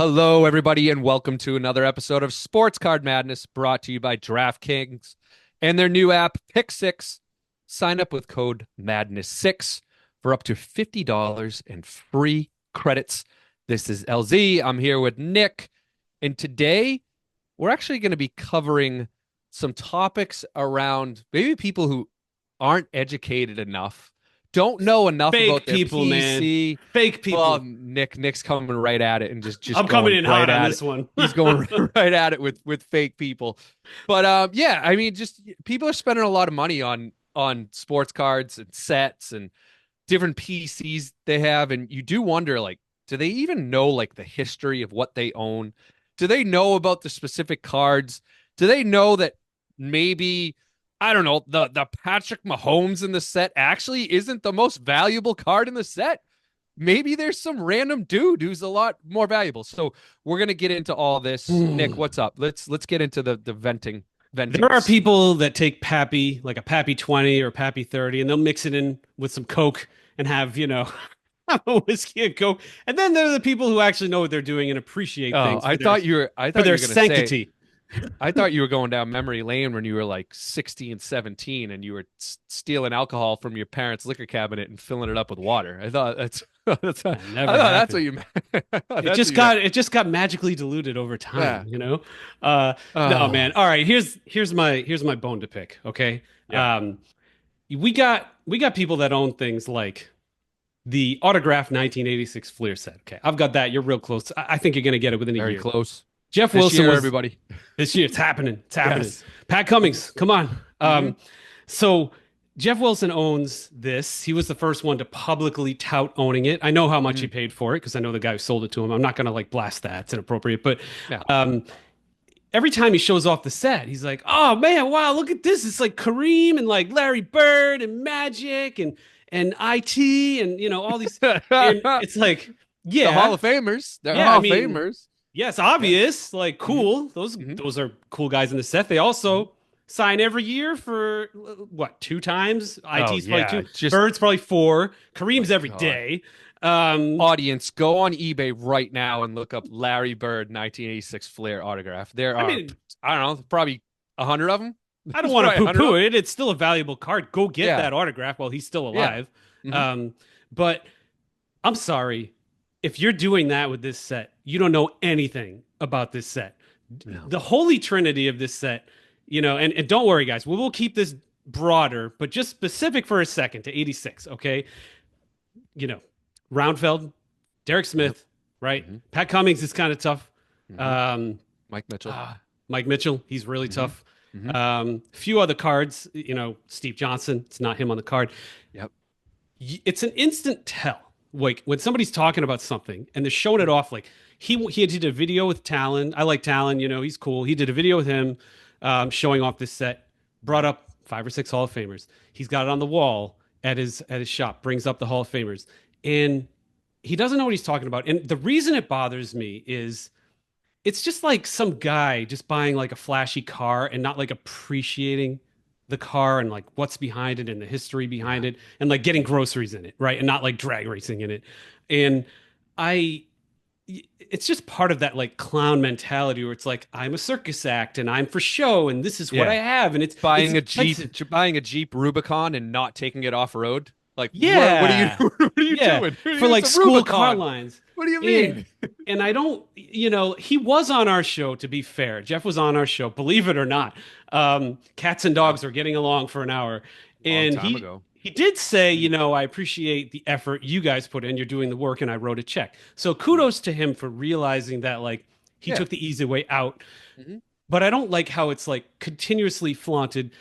Hello, everybody, and welcome to another episode of Sports Card Madness brought to you by DraftKings and their new app, Pick Six. Sign up with code Madness6 for up to $50 in free credits. This is LZ. I'm here with Nick, and today we're actually going to be covering some topics around maybe people who aren't educated enough, don't know enough about Fake their people, man. PC. Fake Well, people. Nick's coming right at it and just I'm coming going in right hot on at it. this one. He's going right at it with fake people. But yeah, I mean, just people are spending a lot of money on sports cards and sets and different PCs they have, and you do wonder, like, do they even know like the history of what they own? Do they know about the specific cards? Do they know that maybe, I don't know, the Patrick Mahomes in the set actually isn't the most valuable card in the set? Maybe there's some random dude who's a lot more valuable. So we're gonna get into all this. Nick, Hmm. what's up? Let's get into the venting There are ventings. people that take Pappy, like a Pappy 20 or Pappy 30, and they'll mix it in with some Coke and have, a whiskey and Coke. And then there are the people who actually know what they're doing and appreciate Oh, things I for their thought you were I for thought you their were gonna say sanctity. I thought you were going down memory lane when you were like 16, 17 and you were stealing alcohol from your parents' liquor cabinet and filling it up with water. I thought that's I That thought never that's what happened. you meant. I thought It that's what just you meant. got it just got magically diluted over Yeah. time. No, man. Oh, All right, here's my bone to pick, okay? yeah. Um, we got people that own things like the autographed 1986 Fleer set. Okay, I've got that. You're real close. I think you're gonna get it within a Very year. close. Jeff This Wilson year, was everybody. this year. It's happening. It's happening. Yes. Pat Cummings, come on. Hmm. So Jeff Wilson owns this. He was the first one to publicly tout owning it. I know how much he Hmm. paid for it because I know the guy who sold it to him. I'm not gonna like blast that. It's inappropriate. But Yeah. um, every time he shows off the set, he's like, "Oh man, wow, look at this! It's like Kareem and like Larry Bird and Magic and IT and all these." And The it's like, Hall yeah, of Famers. They're yeah. I Hall of mean, Famers. yes, Yeah. obvious, like Hmm. cool. Those Hmm. those are cool guys in the set. They Hmm. also sign every year for what, two times? Oh IT's probably yeah. two. Just Bird's probably four. my Kareem's every God. day. Um, Audience, go on eBay right now and look up Larry Bird 1986 Flair autograph. There I are, mean, I don't know, probably 100 of them. I don't There's want to probably 100 of poo-poo them. it. It's still a valuable card. Go get Yeah. that autograph while he's still Yeah. alive. Hmm. Um, but I'm sorry. If you're doing that with this set, you don't know anything about this set. No. The holy trinity of this set, and don't worry, guys, we will keep this broader, but just specific for a second to 86, okay? You know, Roundfeld, Derek Yep. Smith, right? Hmm. Pat Cummings is kind of tough. Hmm. Um, Mike Mitchell. Mike Mitchell, he's really Hmm. tough. Hmm. Few other cards, Steve Johnson, it's not him on the card. Yep. It's an instant tell. Like when somebody's talking about something and they're showing it off, like he did a video with Talon. I like Talon, he's cool. He did a video with him showing off this set, brought up 5 or 6 Hall of Famers. He's got it on the wall at his shop, brings up the Hall of Famers. And he doesn't know what he's talking about. And the reason it bothers me is it's just like some guy just buying like a flashy car and not like appreciating the car and like what's behind it and the history behind Yeah. it and like getting groceries in it, right? And not like drag racing in it. And I it's just part of that like clown mentality where it's like I'm a circus act and I'm for show and this is what I Yeah. have and it's Buying a Jeep, expensive. buying a Jeep Rubicon and not taking it off road. Like, what are you, Yeah. what are you Yeah, doing? for like It's a school car Rubicon. lines. What do you And mean? and I don't, he was on our show, to be fair. Jeff was on our show, believe it or not. Cats and Yeah. dogs are getting along for an hour. Long And time he ago. he did say, I appreciate the effort you guys put in. You're doing the work, and I wrote a check. So kudos to him for realizing that like he Yeah. took the easy way out. Hmm. But I don't like how it's like continuously flaunted.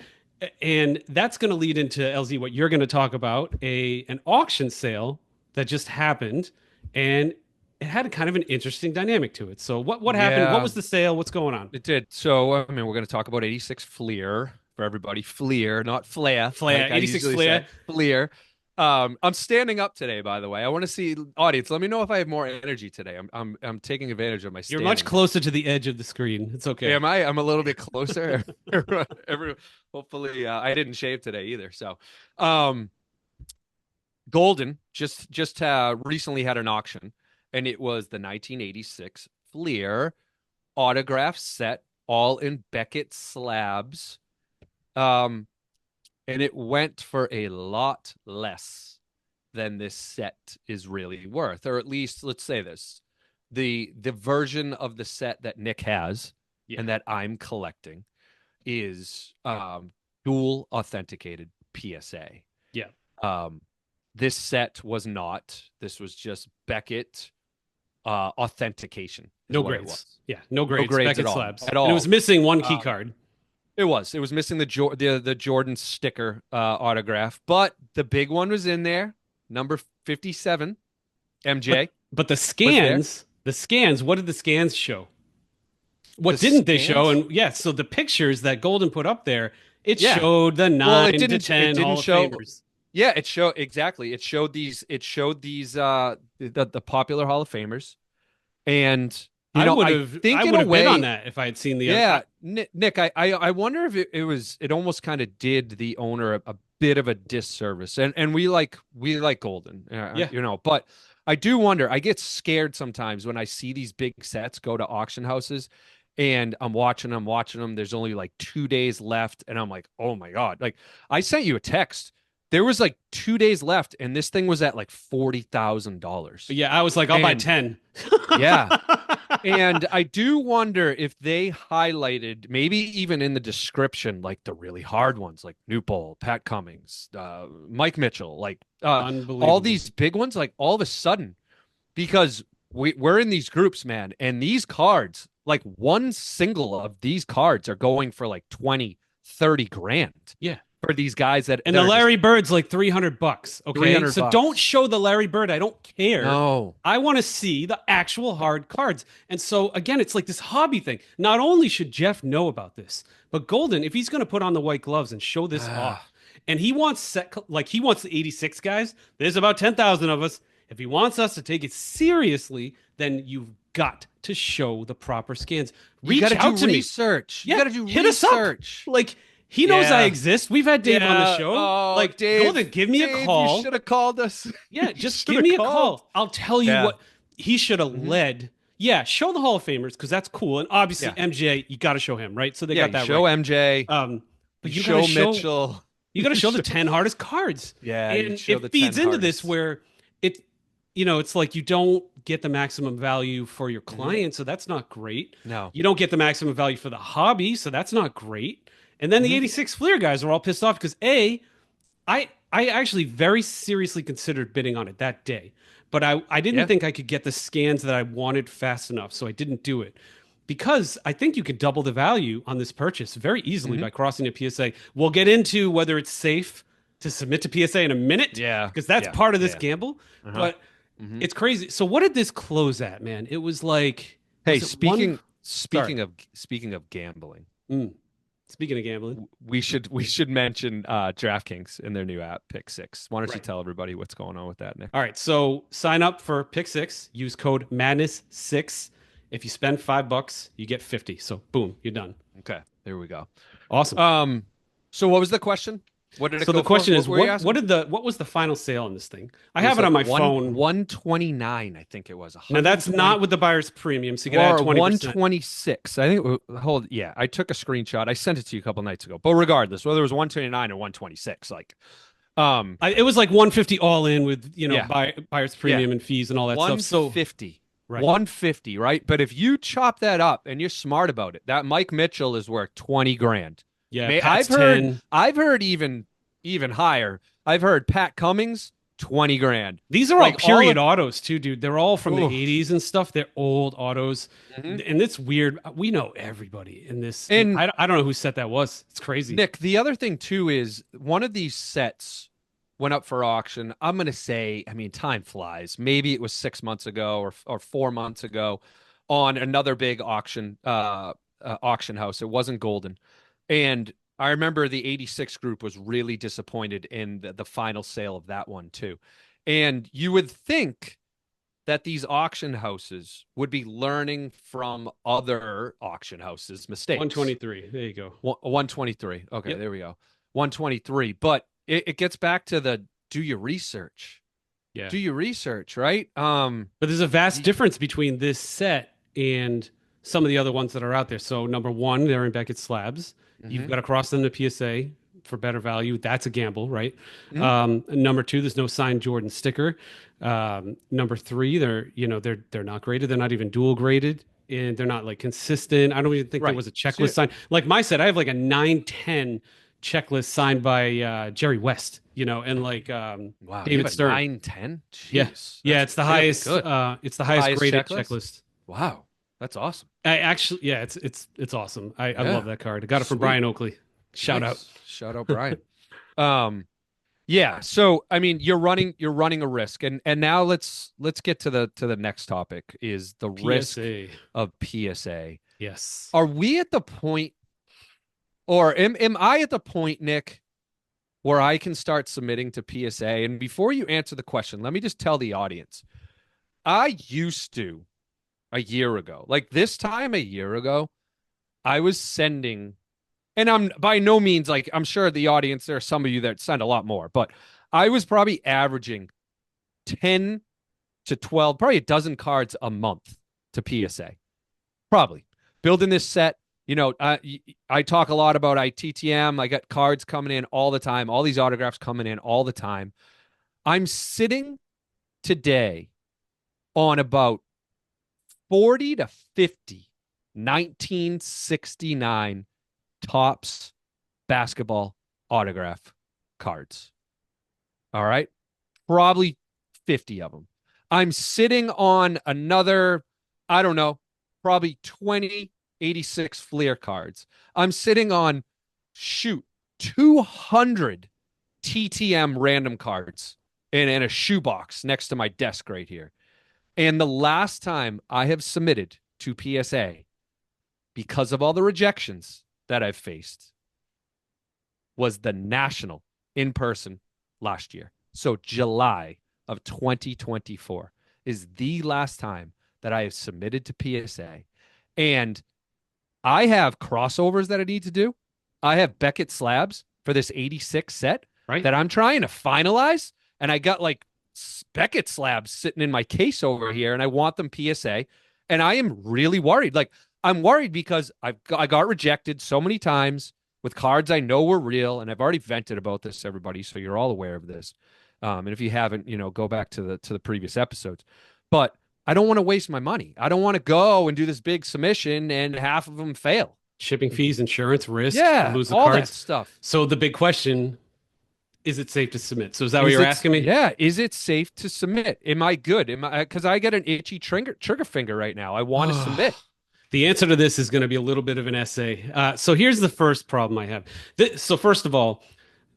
And that's going to lead into LZ, what you're going to talk about, an auction sale that just happened, and it had a kind of an interesting dynamic to it. So what happened? What Yeah, was the sale? What's going on? it did. So, I mean, we're going to talk about 86 Fleer for everybody. Fleer, not Flair, Flair, like I 86 usually say. Flair. Fleer. I'm standing up today, by the way. I want to see audience. Let me know if I have more energy today. I'm taking advantage of my You're much standing. closer to the edge of the screen. It's okay. Am I? I'm a little bit closer. Hopefully, I didn't shave today either. So, um, Golden just recently had an auction, and it was the 1986 Fleer autograph set, all in Beckett slabs. Um, and it went for a lot less than this set is really worth, or at least let's say this: the version of the set that Nick has Yeah. and that I'm collecting is dual authenticated PSA. Yeah. Um, this set was not. This was just Beckett authentication is No what it grades. was. Yeah. No No grades. grades at Beckett all. slabs. At And it was all. missing one key Um, card. it was missing the Jordan sticker autograph, but the big one was in there. Number 57, But MJ but was there. the scans, what did the scans show? The What didn't they show? scans? And yeah, so the pictures that Golden put up there, it Yeah. showed the Well, 9 to 10 it didn't Hall of show. Famers. Yeah, it showed exactly. It showed these the popular Hall of Famers. And I I think in would a have bid on way, that if I had seen the other. yeah, Nick, I wonder if it almost kind of did the owner a bit of a disservice. And we like Golden, Yeah. but I do wonder. I get scared sometimes when I see these big sets go to auction houses and I'm watching them. There's only like 2 days left, and I'm like, oh my God. Like I sent you a text. There was like 2 days left, and this thing was at like $40,000. Yeah, I was like, I'll buy And 10. yeah, and I do wonder if they highlighted, maybe even in the description, like the really hard ones, like Newpole, Pat Cummings, Mike Mitchell, like all Unbelievable. these big ones, like all of a sudden, because we're in these groups, man, and these cards, like one single of these cards are going for like 20, 30 grand Yeah. for these guys And that the are just Larry Bird's like $300. Okay. 300 So don't bucks. show the Larry Bird. I don't care. No. I want to see the actual hard cards. And so again, it's like this hobby thing. Not only should Jeff know about this, but Golden, if he's going to put on the white gloves and show this off, and he wants he wants the 86 guys, there's about 10,000 of us. If he wants us to take it seriously, then you've got to show the proper scans. You Reach got out to to do me. research. You Yeah, got to do hit us up. research. Like he knows I Yeah. exist. We've had Dave on the Yeah. show. Oh, Like Dave, Golden, give me a Dave, call. You should have called us. Yeah, You just shoulda give me a called. call. I'll tell you Yeah. what he should have led. Yeah, show the Hall of Famers because that's cool. And obviously Yeah. MJ, you got to show him, right? So they Yeah, got that show right. MJ. But You you show got to show Mitchell. you got to show the 10 hardest cards. Yeah, you And show the it feeds 10 into this hardest. where it it's like you don't get the maximum value for your client, so that's not great. No. You don't get the maximum value for the hobby, so that's not great. And then the 86 Fleer guys are all pissed off because I actually very seriously considered bidding on it that day, but I didn't Yeah. think I could get the scans that I wanted fast enough, so I didn't do it. Because I think you could double the value on this purchase very easily by crossing a PSA. We'll get into whether it's safe to submit to PSA in a minute. Yeah. Because that's Yeah. part of this Yeah. gamble. But Mhm. it's crazy. So what did this close at, man? It was like Hey, was it one- speaking of gambling, Mm. Speaking of gambling. we should mention DraftKings in their new app, Pick Six. Why don't you Right. tell everybody what's going on with that, Nick? All right. So sign up for Pick Six. Use code Madness6. If you spend $5, you get 50. So boom, you're done. Okay, there we go. Awesome. So what was the question? What did it So go the question for? is, were you what asking? what was the final sale on this thing? I It have was it on my like phone. 129, I think it was. Now that's 120 not with the buyer's premium, so you can add or 20%. 126. I think yeah, I took a screenshot. I sent it to you a couple nights ago. But regardless, whether it was 129 or 126, like It was like 150 all in with Yeah. buyer's premium and fees and all that stuff. So 150. Right. 150, right? But if you chop that up and you're smart about it, that Mike Mitchell is worth 20 grand. yeah, Pat's 10. I've heard even higher. I've heard Pat Cummings 20 grand. These are all like, period autos too, dude. They're all from the Oof. 80s and stuff. They're old autos, Mhm. and it's weird. We know everybody in this, And- I don't know whose set that was. It's crazy. Nick, the other thing too is one of these sets went up for auction. I'm going to say, I mean, time flies. Maybe it was 6 months ago or 4 months ago on another big auction house. It wasn't Golden. And I remember the 86 group was really disappointed in the final sale of that one too. And you would think that these auction houses would be learning from other auction houses' mistakes. 123. There you go. 123. Okay, Yep. there we go. 123. But it gets back to the do your research. Yeah. Do your research, right? But there's a vast difference between this set and some of the other ones that are out there. So number one, they're in Beckett slabs. You've Hmm. got to cross them to PSA for better value. That's a gamble, right? Hmm. Number two, there's no signed Jordan sticker. Number three, they're not graded. They're not even dual graded, and they're not like consistent. I don't even think there Right. was a So, checklist signed. Like my set, I have like a 910 checklist signed by Jerry West, and like wow, you David have a Stern. 910. Yeah. Jeez, Yeah, that's it's the really highest good. it's the highest Highest graded checklist. checklist. Wow, that's awesome. I actually, yeah, it's awesome. I love Yeah, that card. I got it from sweet, Brian Oakley. Shout out. nice. Shout out Brian. Um, yeah. So I mean, you're running a risk, and now let's get to the next topic is the risk PSA. of PSA. Yes. Are we at the point, or am I at the point, Nick, where I can start submitting to PSA? And before you answer the question, let me just tell the audience, I used to a year ago, like this time a year ago, I was sending, and I'm by no means like, I'm sure the audience, there are some of you that send a lot more, but I was probably averaging 10 to 12, probably a dozen cards a month to PSA. Probably building this set. I talk a lot about ITTM. I got cards coming in all the time, all these autographs coming in all the time. I'm sitting today on about 40 to 50 1969 Topps basketball autograph cards. All right. Probably 50 of them. I'm sitting on another, I don't know, probably 20 86 Fleer cards. I'm sitting on, shoot, 200 TTM random cards in a shoebox next to my desk right here. And the last time I have submitted to PSA because of all the rejections that I've faced was the National in person last year. So July of 2024 is the last time that I have submitted to PSA. And I have crossovers that I need to do. I have Beckett slabs for this 86 set Right? that I'm trying to finalize. And I got like Beckett slabs sitting in my case over here, and I want them PSA. And I am really worried. Like, I'm worried because I got rejected so many times with cards I know were real, and I've already vented about this, everybody, so you're all aware of this. And if you haven't, go back to the previous episodes. But I don't want to waste my money. I don't want to go and do this big submission and half of them fail. Shipping fees, insurance, risk, Yeah, lose the all that cards. stuff. So the big question, is it safe to submit? So is that what Is you're it? asking me? Yeah. Is it safe to submit? Am I good? Am I? Because I get an itchy trigger finger right now. I want to submit. The answer to this is going to be a little bit of an essay. So here's the first problem I have. So first of all,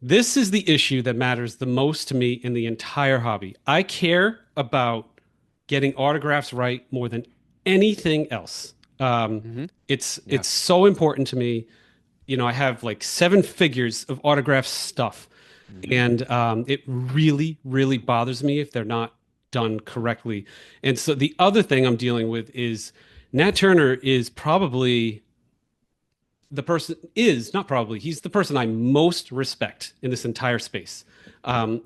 this is the issue that matters the most to me in the entire hobby. I care about getting autographs right more than anything else. Hmm. It's so important to me. I have like seven figures of autograph stuff, Hmm. and it really, really bothers me if they're not done correctly. And so the other thing I'm dealing with is Nat Turner is probably the person is not probably he's the person I most respect in this entire space.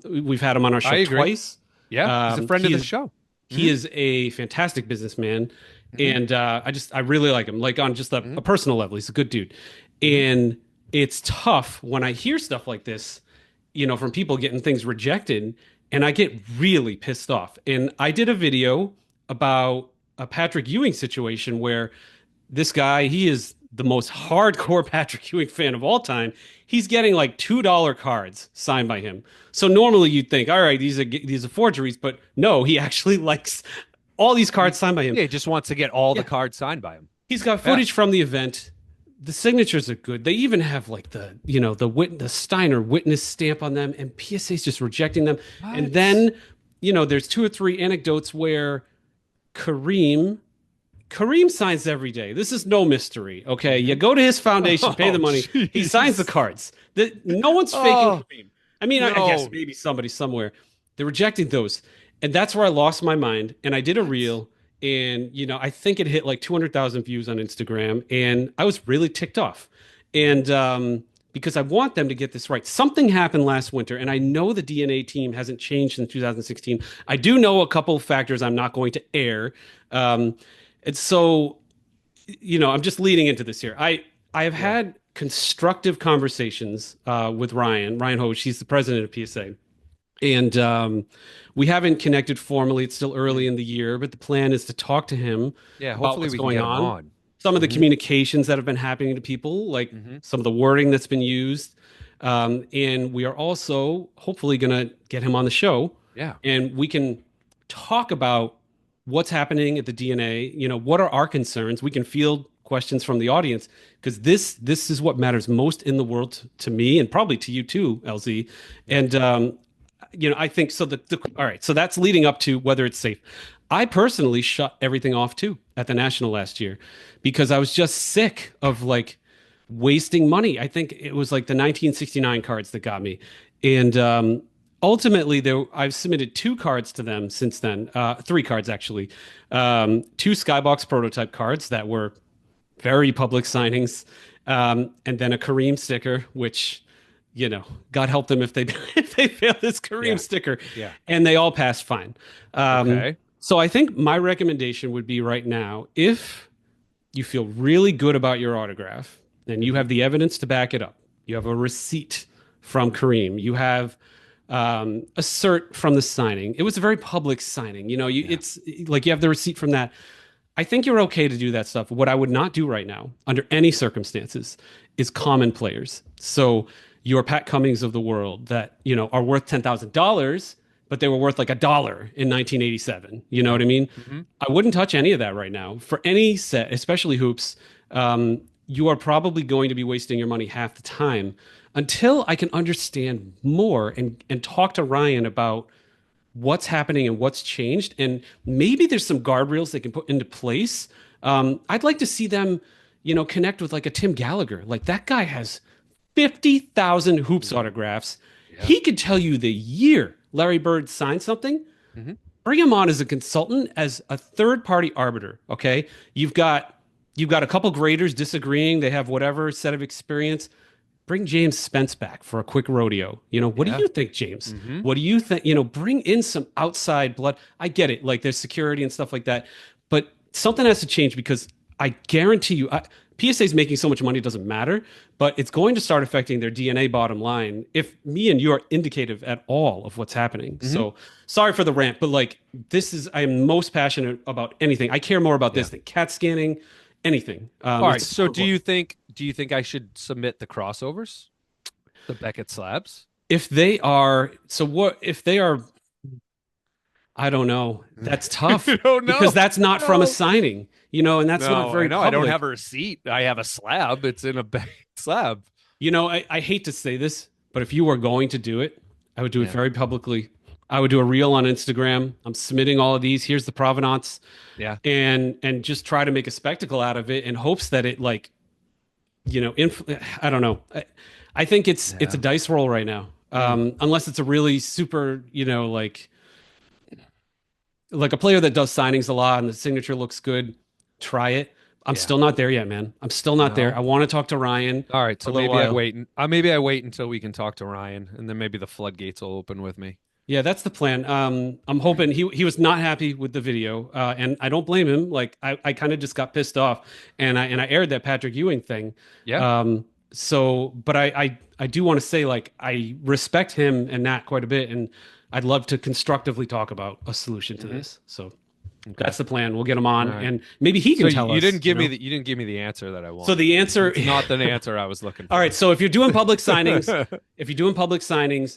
We've had him on our I show agree. twice. Yeah, he's a friend of He the is show. he Hmm. is a fantastic businessman, Hmm. and I really like him. Like on just a Hmm. personal level, he's a good dude. Hmm. And it's tough when I hear stuff like this, from people getting things rejected, and I get really pissed off. And I did a video about a Patrick Ewing situation where this guy, he is the most hardcore Patrick Ewing fan of all time. He's getting like $2 cards signed by him. So normally you'd think, all right, these are forgeries, but no, he actually likes all these cards signed by him. Yeah, he just wants to get all the Yeah, cards signed by him. he's got Yeah. footage from the event. The signatures are good. They even have like the Steiner witness stamp on them, and PSA's just rejecting them. And What? then, there's two or three anecdotes where Kareem Kareem signs every day. This is no mystery. Okay. You Hmm. go to his foundation, pay the Oh, money. He signs the jeez. cards. No one's faking Oh, Kareem. I mean, I guess no. maybe somebody somewhere. They're rejecting those. And that's where I lost my mind. And I did a What? reel, and, I think it hit like 200,000 views on Instagram. And I was really ticked off. And because I want them to get this right. Something happened last winter, and I know the DNA team hasn't changed since 2016. I do know a couple of factors I'm not going to air. Um, It's so, I'm just leading into this here. I have Yeah. had constructive conversations with Ryan Hoge. He's the president of PSA. And we haven't connected formally. It's still early Mm. in the year, but the plan is to talk to him Yeah. about Hopefully what's we can going get him on, on. some of the Hmm. communications that have been happening to people, like Hmm. some of the wording that's been used. And we are also hopefully going to get him on the show Yeah. and we can talk about what's happening at the DNA. What are our concerns? We can field questions from the audience because this is what matters most in the world to me and probably to you too, LZ. Yeah. And I think so. All right, so that's leading up to whether it's safe. I personally shut everything off too at the National last year because I was just sick of like wasting money. I think it was like the 1969 cards that got me, and ultimately I've submitted two cards to them since then. Three cards actually, two Skybox prototype cards that were very public signings, and then a Kareem sticker, which, God help them if they if they fail this Kareem Yeah. sticker, Yeah. and they all passed fine. Okay. So I think my recommendation would be right now, if you feel really good about your autograph and you Hmm. have the evidence to back it up, you have a receipt from Kareem, you have a cert from the signing. It was a very public signing. Yeah. It's like you have the receipt from that. I think you're okay to do that stuff. What I would not do right now, under any circumstances, is common players. So your Pat Cummings of the world that, are worth $10,000, but they were worth like $1 in 1987. You know Yeah. what I mean? Hmm. I wouldn't touch any of that right now. For any set, especially hoops, you are probably going to be wasting your money half the time until I can understand more and talk to Ryan about what's happening and what's changed. And maybe there's some guardrails they can put into place. I'd like to see them, connect with like a Tim Gallagher. Like that guy has 50,000 hoops Hmm. autographs. Yeah. He could tell you the year Larry Bird signed something. Hmm. Bring him on as a consultant, as a third party arbiter. Okay. You've got a couple graders disagreeing. They have whatever set of experience. Bring James Spence back for a quick rodeo. What do Yeah. you think, James? Hmm. What do you think? Bring in some outside blood. I get it, like there's security and stuff like that, but something has to change because I guarantee you, PSA is making so much money, it doesn't matter, but it's going to start affecting their DNA bottom line if me and you are indicative at all of what's happening. Hmm. So sorry for the rant, but like I am most passionate about anything. I care more about Yeah. this than CAT scanning, anything. All It's right. so So important. do you think I should submit the crossovers? The Beckett slabs? If they are, so what if they are, I don't know. That's tough Oh because no. that's not from a No. signing, and that's not No, I very know. I don't have public. a receipt. I have a slab. It's in a Beckett slab. I hate to say this, but if you were going to do it, I would do it Yeah. very publicly. I would do a reel on Instagram. I'm submitting all of these. Here's the provenance, Yeah. and just try to make a spectacle out of it in hopes that it like, I don't know. I think it's a Yeah. dice roll right now. Mm. Unless it's a really super, like a player that does signings a lot and the signature looks good, try it. I'm Yeah. still not there yet, man. I'm still not there. No. I want to talk to Ryan All right. for So a little maybe I while. wait. Maybe I wait until we can talk to Ryan, and then maybe the floodgates will open with me. Yeah, that's the plan. I'm hoping he was not happy with the video, and I don't blame him. Like I kind of just got pissed off, and I aired that Patrick Ewing thing. Yeah. But I do want to say like I respect him and Nat quite a bit, and I'd love to constructively talk about a solution to Hmm. this. So Okay. that's the plan. We'll get him All on, right. and maybe he So can tell you us. didn't give me the answer that I So wanted. the answer. It's not the answer I was looking All for. right. So if you're doing public signings,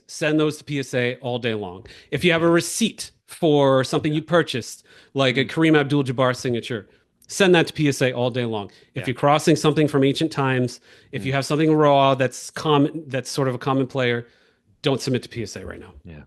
send those to PSA all day long. If you have a receipt for something Yeah. you purchased, like a Mhm. Kareem Abdul-Jabbar signature, send that to PSA all day long. If Yeah. you're crossing something from ancient times, if Mm. you have something raw that's common, that's sort of a common player, don't submit to PSA right now. Yeah.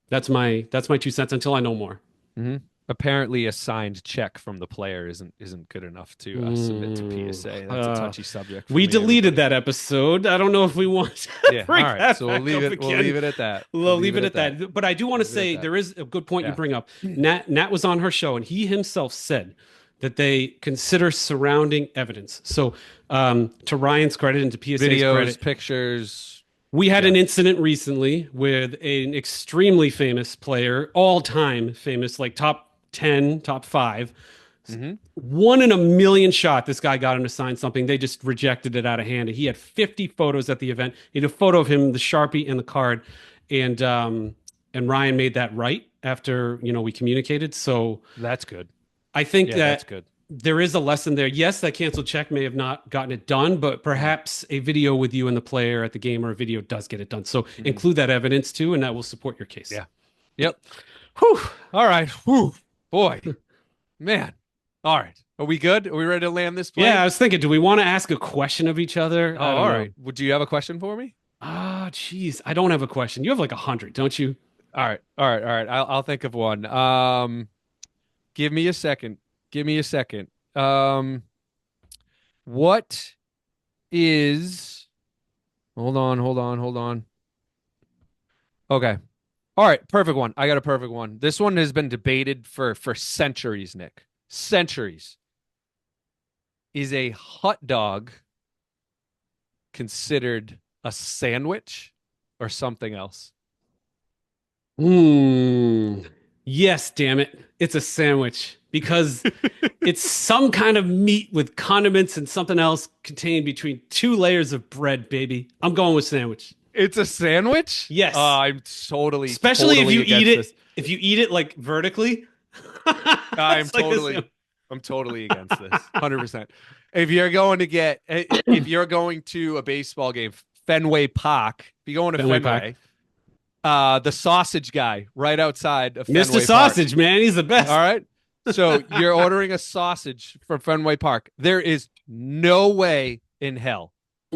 That's my 2 cents until I know more. Hmm. Apparently, a signed check from the player isn't good enough to submit to Mm, PSA. That's a touchy subject for we me, deleted everybody. that episode. I don't know if we want to Yeah. All bring right. that So we'll back leave up it. We'll again. leave it at that. We'll We'll leave it at that. that. But I do want to Leave it at say that. there is a good point you Yeah. bring up. Nat was on her show, and he himself said that they consider surrounding evidence. So, to Ryan's credit and to PSA's Videos, credit, pictures. we had Yeah. an incident recently with an extremely famous player, all time famous, like top 10, top five, Hmm. One in a million shot this guy got him to sign something. They just rejected it out of hand. He had 50 photos at the event. He had a photo of him, the Sharpie and the card. And Ryan made that right after, we communicated. So That's good. I think Yeah, that's that good. there is a lesson there. Yes, that canceled check may have not gotten it done, but Mhm. perhaps a video with you and the player at the game or a video does get it done. So Mhm. include that evidence too, and that will support your case. Yeah. Yep. Whew. All right. Whew. Boy, man. All right. Are we good? Are we ready to land this Yeah, plane? I was thinking, do we want to ask a question of each other? Oh, I don't all know. right. Would you have a question for me? Geez, I don't have a question. You have like 100, don't you? All right. All right. All right. I'll think of one. Give me a second. Give me a second. What is hold on, hold on, hold on. Okay. All right, perfect one. I got a perfect one. This one has been debated for centuries, Nick. Centuries. Is a hot dog considered a sandwich or something else? Hmm. Yes, damn it. It's a sandwich because it's some kind of meat with condiments and something else contained between two layers of bread, baby. I'm going with sandwich. It's a sandwich? Yes. I'm totally, Especially if totally you eat against this. it, if you eat it like vertically. I'm It's like a, totally, I'm totally against this. 100%. If you're going to if you're going to a baseball game, Fenway Park, if you're going to Fenway Park. Fenway, the sausage guy right outside of Mr. Fenway Park. Sausage, man. He's the All best. right. So you're ordering a sausage from Fenway Park. There is no way in hell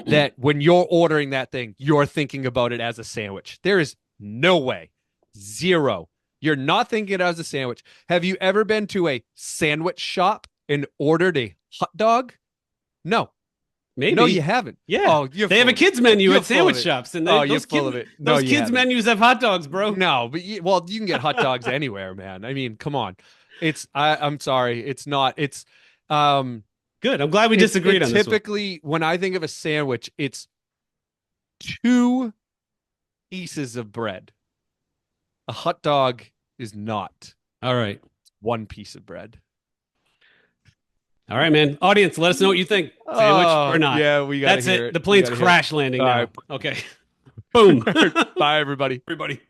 that when you're ordering that thing, you're thinking about it as a sandwich. There is no way. Zero. You're not thinking it as a sandwich. Have you ever been to a sandwich shop and ordered a hot dog? No. No, you Maybe. haven't. Yeah. Oh, you're They have full a of it. kids menu You're at full of sandwich it. shops, and Oh, you're full of it. No, those you kids haven't. menus have hot dogs, bro. No, but well, you can get hot dogs anywhere, man. I mean, come on. I'm sorry. It's not. Um Good. I'm glad we disagreed it on this one. typically when I think of a sandwich, it's two pieces of bread. A hot dog is not All right. one piece of bread. All right, man. Audience, let us know what you think. Sandwich or Oh, not. yeah, we got to That's hear it. it. The We plane's got to hear it. crash landing All right. now. Okay. Boom. Bye, everybody. Everybody.